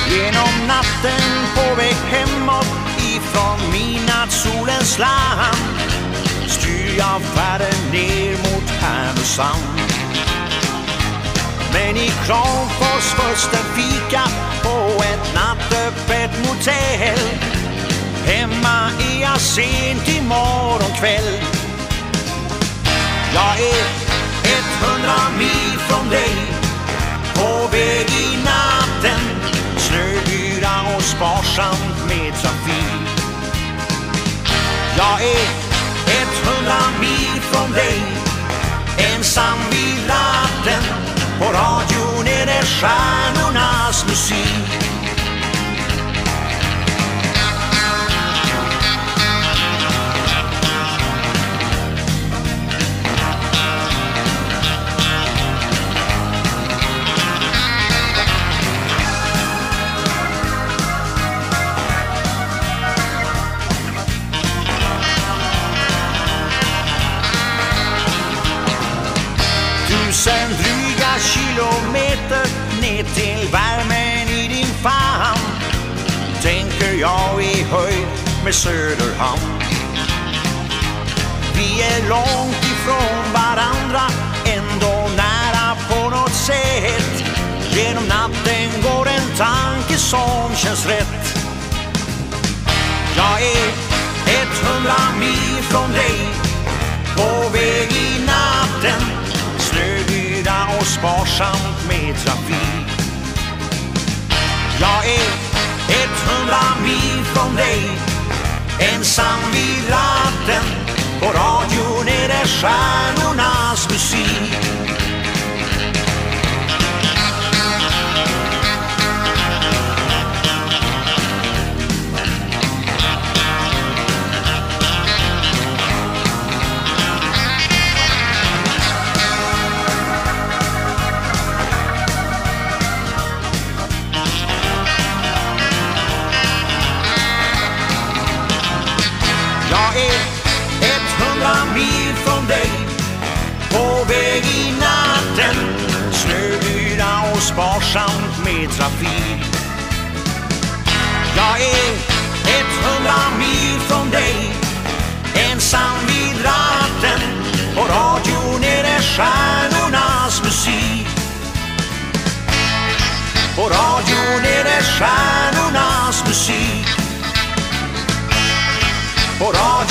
Genom natten på väg hemåt ifrån midnattssolens land styr jag färden ner mot Härnösand. Men i Kramfors först en fika på ett nattöppet motell. Hemma är jag sent i morgonkväll. Jag är 100 mil från dig, på väg i natten, snöyra och sparsamt med trafik. Jag är 100 mil från dig, ensam vid ratten, på radion är det stjärnornas musik. Tusen dryga kilometer ner till värmen i din famn, tänker jag i höjd med Söderhamn. Vi är långt ifrån varandra, ändå nära på något sätt. Genom natten går en tanke som känns rätt. Jag är 100 mil från dig, på väg i natten, snöyra och sparsamt med trafik. Jag är 100 mil från dig, ensam vid ratten, på radion är det stjärnornas musik. Jag är 100 mil från dig, på väg i natten, snöyra och sparsamt med trafik. Jag är 100 mil från dig, ensam vid ratten, på radion är det stjärnornas musik. På radion är det stjärnornas musik. På radion